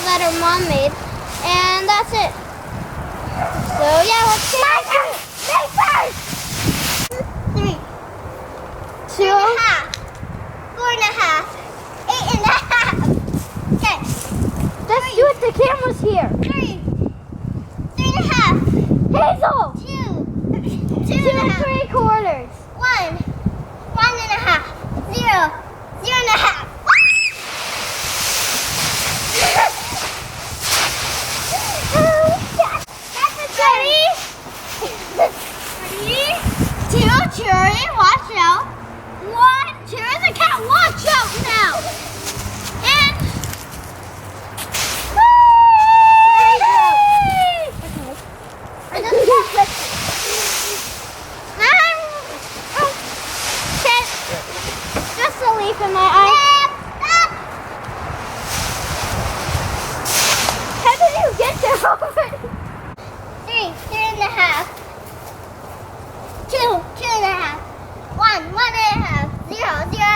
that her mom made, and that's it. So yeah, let's get Three. 2. 4.5. 8.5. Okay. Let's do it. The camera's here. 3. 3.5. Hazel. 2. 2 2.5. 3/4. 1. 1.5. 0. 0.5. Ready? 3, 2, Cherry, watch out. 1, Cherry the cat, watch out now. And Okay. Just a leaf in my eye. How did you get there? 3.5. 2, 2.5. 1, 1.5. 0, 0.5.